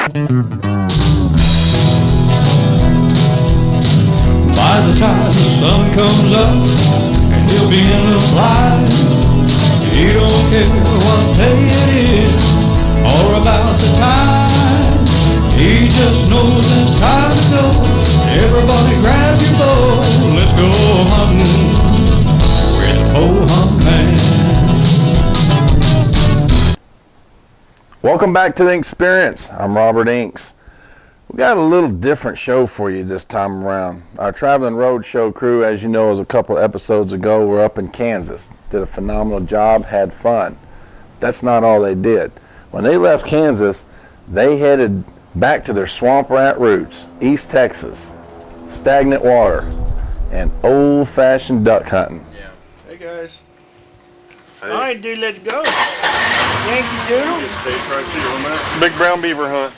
By the time the sun comes up and he'll be in the flight, he don't care what day it is or about the time. He just knows it's time to go. Everybody grab your bow, let's go hunting with the pole hunt man. Welcome back to The Experience. I'm Robert Inks. We got a little different show for you this time around. Our Traveling Road Show crew, as you know, was a couple of episodes ago, were up in Kansas. Did a phenomenal job, had fun. That's not all they did. When they left Kansas, they headed back to their swamp rat roots, East Texas, stagnant water, and old-fashioned duck hunting. Yeah. Hey guys. Hey. All right, dude, let's go. Yankee Doodle. Stays right here, man. Big brown beaver hunt.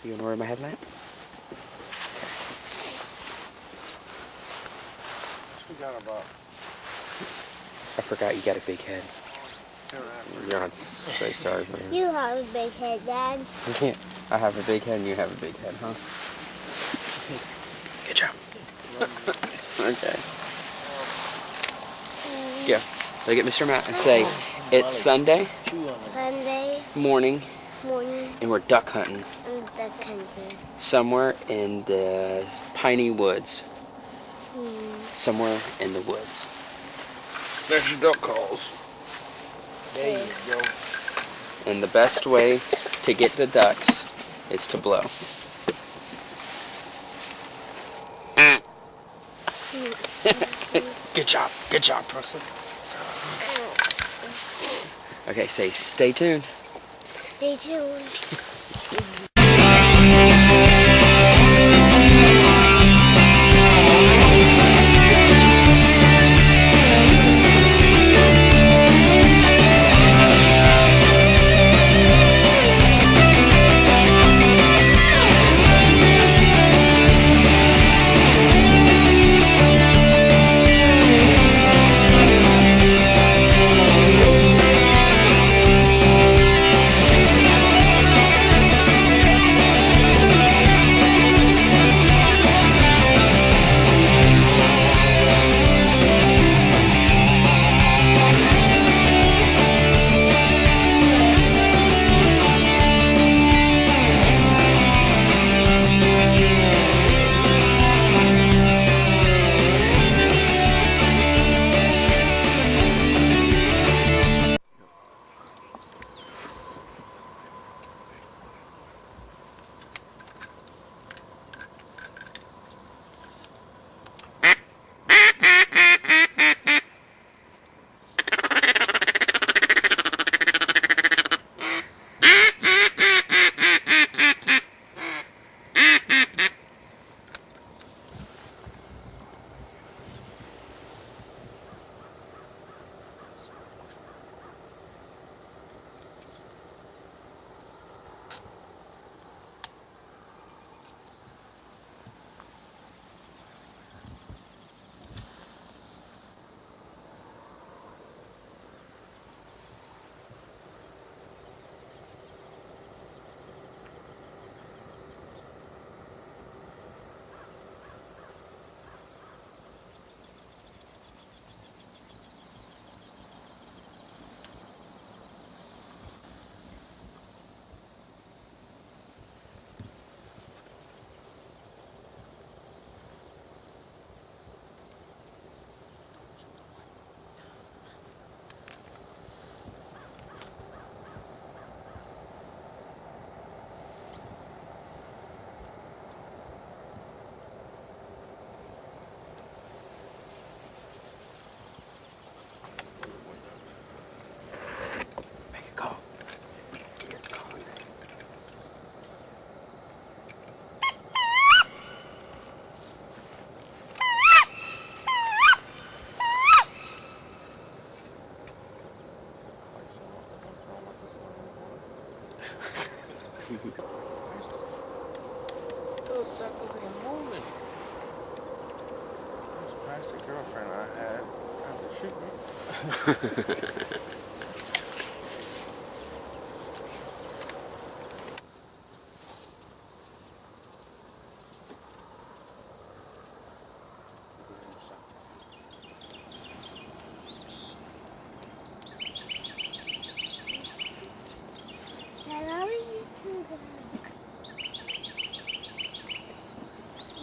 You wanna wear my headlamp? I forgot you got a big head. You're not so sorry for me. You have a big head, Dad. I can't. I have a big head and you have a big head, huh? Good job. Okay. Go. Look at Mr. Matt and say, it's Sunday morning and we're duck hunting. Somewhere in the piney woods. Somewhere in the woods. There's your duck calls. There you go. And the best way to get the ducks is to blow. Good job, Preston. Okay, say stay tuned. Stay tuned. Those suckers ain't moving. This plastic girlfriend I had tried to shoot me.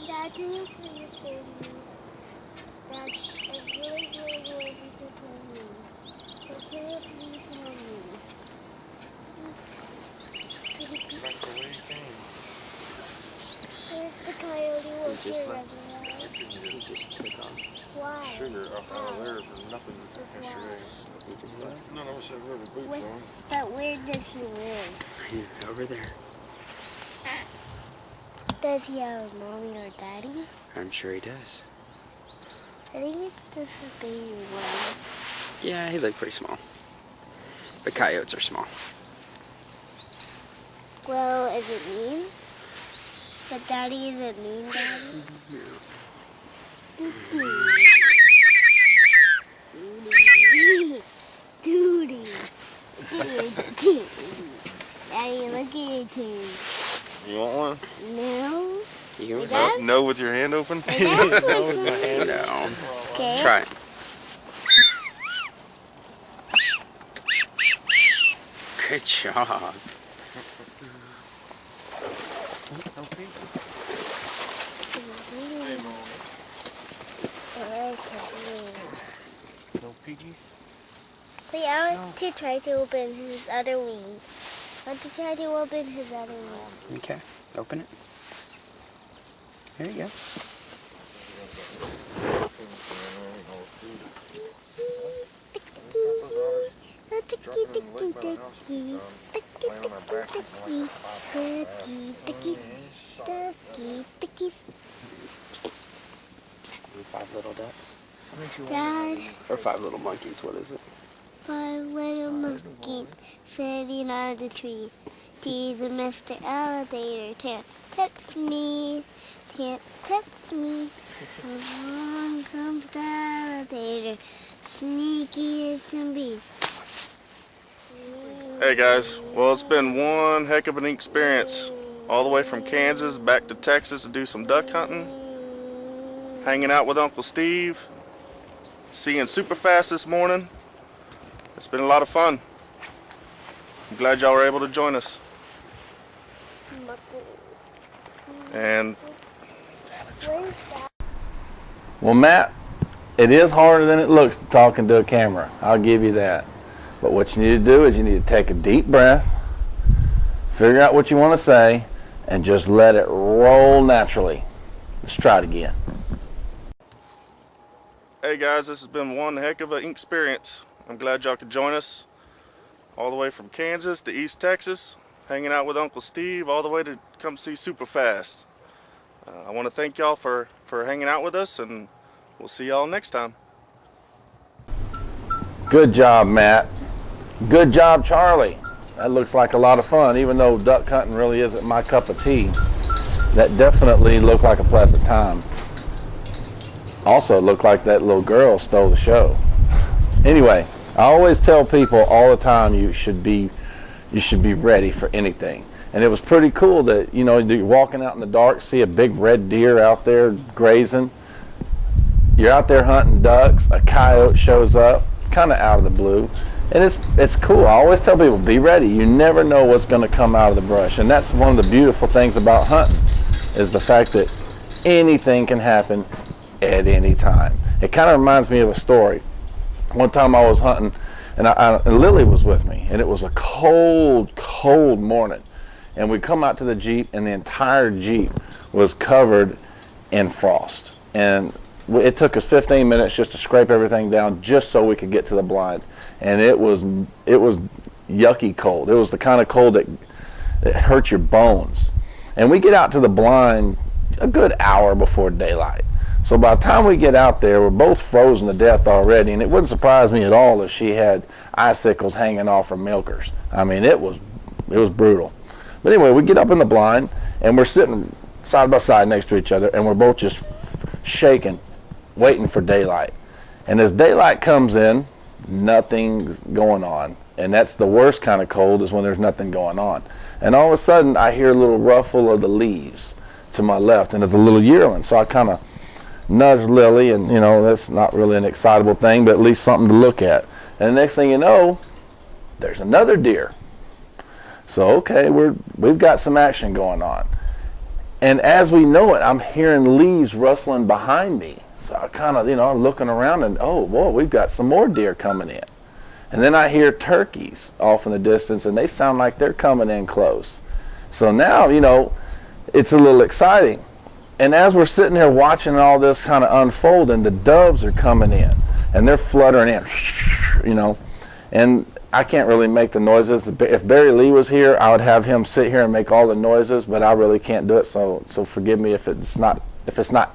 Dad, can you please hold me? Dad, I really, really want you to hold me. So can you please hold me? Back the way you came. Where's the coyote was Just here left. regular? He just took off. Why? Sugar up out of there for nothing yesterday. He just left. None of us had rubber boots Where- on. But where does he live? Over there. Does he have a mommy or daddy? I'm sure he does. I think it's just a baby one. Yeah, he looked pretty small. But coyotes are small. Well, is it mean? But daddy isn't mean, daddy? Duty. Daddy, look at your teeth. You want one? No. You hear me? Dad? No, with your hand open? My dad wants one. No. Okay. Try it. Good job. No piggy? Wait, I want to try to open his other wing. I want to try to open his other wing. Okay, open it. There you go. Five little ducks. Dad, Or five little monkeys, what is it? 5 little monkeys sitting on the tree. He's a Mr. Alligator. Can't touch me. Can't touch me. Along comes the alligator. Sneaky as can be. Hey guys, well, it's been one heck of an experience. All the way from Kansas back to Texas to do some duck hunting. Hanging out with Uncle Steve. Seeing Superfast this morning. It's been a lot of fun. I'm glad y'all were able to join us. And Well, Matt, it is harder than it looks talking to a camera. I'll give you that. But what you need to do is you need to take a deep breath, figure out what you want to say, and just let it roll naturally. Let's try it again. hey guys, this has been one heck of an experience. I'm glad y'all could join us. All the way from Kansas to East Texas. Hanging out with Uncle Steve all the way to come see Superfast. I want to thank y'all for hanging out with us, and we'll see y'all next time. Good job, Matt. Good job, Charlie. That looks like a lot of fun, even though duck hunting really isn't my cup of tea. That definitely looked like a pleasant time. Also looked like that little girl stole the show. Anyway, I always tell people all the time you should be ready for anything. And it was pretty cool that, you know, you're walking out in the dark, see a big red deer out there grazing. You're out there hunting ducks, a coyote shows up, kind of out of the blue. And it's cool. I always tell people, be ready. You never know what's going to come out of the brush. And that's one of the beautiful things about hunting, is the fact that anything can happen at any time. It kind of reminds me of a story. One time I was hunting, and Lily was with me, and it was a cold, cold morning. And we come out to the Jeep, and the entire Jeep was covered in frost. And it took us 15 minutes just to scrape everything down just so we could get to the blind. And it was yucky cold. It was the kind of cold that hurt your bones. And we get out to the blind a good hour before daylight. So by the time we get out there, we're both frozen to death already, and it wouldn't surprise me at all if she had icicles hanging off her milkers. I mean, it was brutal. But anyway, we get up in the blind, and we're sitting side by side next to each other, and we're both just shaking, waiting for daylight. And as daylight comes in, nothing's going on. And that's the worst kind of cold, is when there's nothing going on. And all of a sudden, I hear a little ruffle of the leaves to my left, and it's a little yearling. So I kind of nudge Lily, and you know, that's not really an excitable thing, but at least something to look at. And the next thing you know, there's another deer. So okay, we've got some action going on. And as we know it, I'm hearing leaves rustling behind me. So I kind of, you know, I'm looking around, and oh, whoa, we've got some more deer coming in. And then I hear turkeys off in the distance, and they sound like they're coming in close. So now, you know, it's a little exciting. And as we're sitting here watching all this kind of unfold, and the doves are coming in, and they're fluttering in, you know, and I can't really make the noises. If Barry Lee was here, I would have him sit here and make all the noises, but I really can't do it. So forgive me if it's not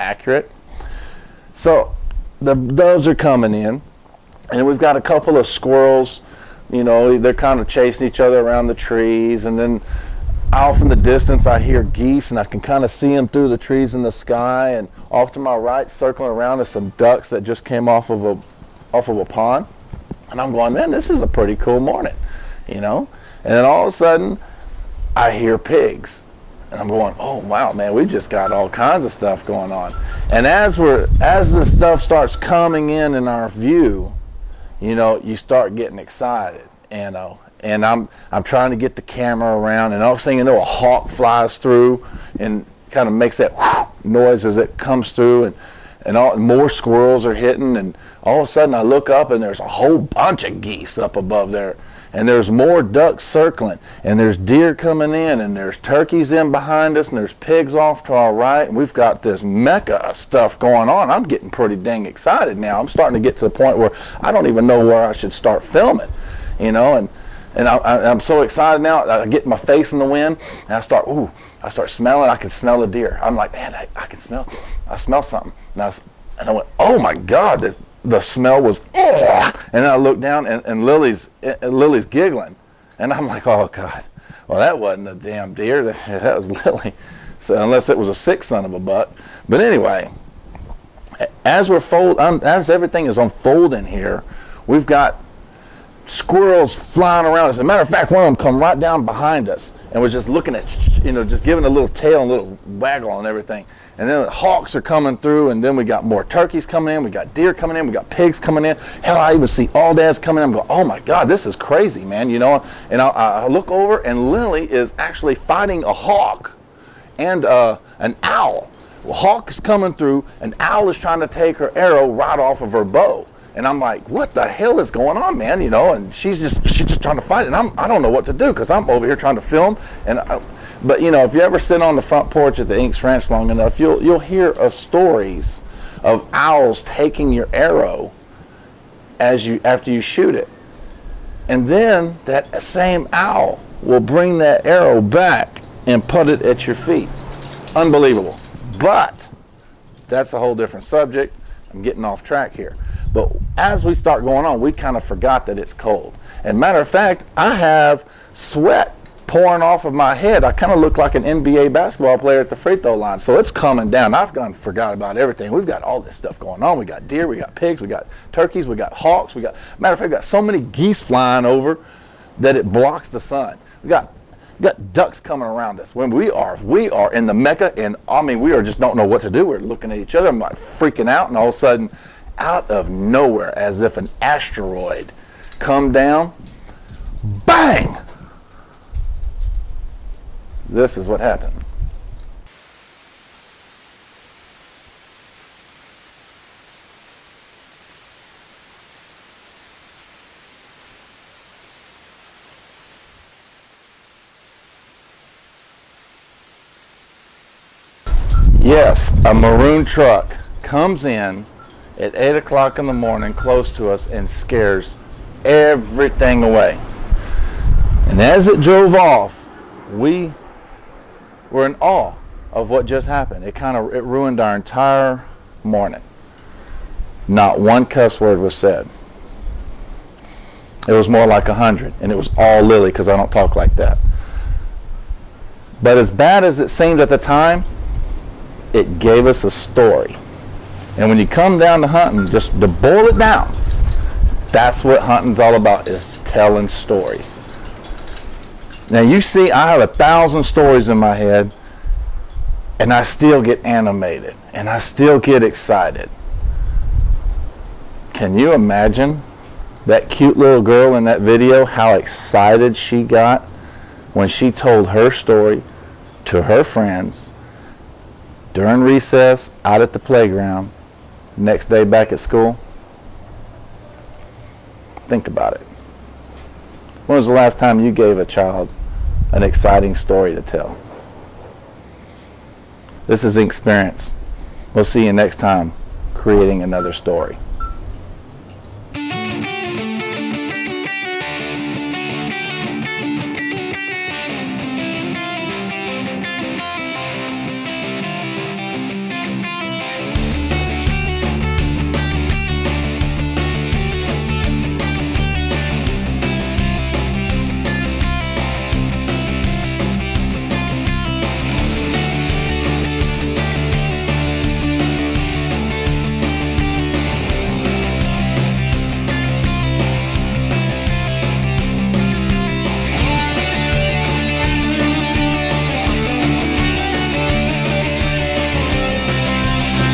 accurate. So the doves are coming in, and we've got a couple of squirrels. You know, they're kind of chasing each other around the trees, and then off in the distance I hear geese, and I can kind of see them through the trees in the sky. And off to my right, circling around, is some ducks that just came off of a pond. And I'm going, man, this is a pretty cool morning, you know? And then all of a sudden, I hear pigs. And I'm going, oh, wow, man, we've just got all kinds of stuff going on. And as this stuff starts coming in our view, you know, you start getting excited, you know? And I'm trying to get the camera around, and all of a sudden, you know, a hawk flies through and kind of makes that noise as it comes through, and more squirrels are hitting, and all of a sudden I look up, and there's a whole bunch of geese up above there, and there's more ducks circling, and there's deer coming in, and there's turkeys in behind us, and there's pigs off to our right, and we've got this mecca of stuff going on. I'm getting pretty dang excited now. I'm starting to get to the point where I don't even know where I should start filming, you know, and I'm so excited now. I get my face in the wind, and I start smelling. I can smell a deer. I'm like, man, I smell something. And I went, oh my God, the smell was, and then I looked down, and Lily's giggling, and I'm like, oh God, well, that wasn't a damn deer. That was Lily. So unless it was a sick son of a buck. But anyway, as everything is unfolding here, we've got squirrels flying around us. As a matter of fact, one of them come right down behind us and was just looking at, you know, just giving a little tail and a little waggle and everything. And then the hawks are coming through, and then we got more turkeys coming in, we got deer coming in, we got pigs coming in. Hell, I even see alldads coming in. I'm going, oh my God, this is crazy, man, you know. And I look over, and Lily is actually fighting a hawk and an owl. Well, hawk is coming through, an owl is trying to take her arrow right off of her bow. And I'm like, what the hell is going on, man? You know, and she's just trying to fight it. And I don't know what to do, because I'm over here trying to film. But you know, if you ever sit on the front porch at the Inks Ranch long enough, you'll hear of stories of owls taking your arrow after you shoot it. And then that same owl will bring that arrow back and put it at your feet. Unbelievable. But that's a whole different subject. I'm getting off track here. But as we start going on, we kind of forgot that it's cold. And matter of fact, I have sweat pouring off of my head. I kind of look like an NBA basketball player at the free throw line. So it's coming down. I've gone forgot about everything. We've got all this stuff going on. We got deer, we got pigs, we got turkeys, we got hawks, matter of fact, we got so many geese flying over that it blocks the sun. We got ducks coming around us. When we are in the mecca, and I mean, we just don't know what to do. We're looking at each other. I'm like freaking out, and all of a sudden, out of nowhere, as if an asteroid come down, bang! This is what happened. Yes, a maroon truck comes in at 8 o'clock in the morning close to us and scares everything away. And as it drove off, we were in awe of what just happened. It ruined our entire morning. Not one cuss word was said. It was more like 100, and it was all Lily, because I don't talk like that. But as bad as it seemed at the time, it gave us a story. And when you come down to hunting, just to boil it down, that's what hunting's all about, is telling stories. Now you see, I have 1,000 stories in my head, and I still get animated, and I still get excited. Can you imagine that cute little girl in that video, how excited she got when she told her story to her friends during recess, out at the playground, next day back at school? Think about it. When was the last time you gave a child an exciting story to tell? This is Experience. We'll see you next time, creating another story.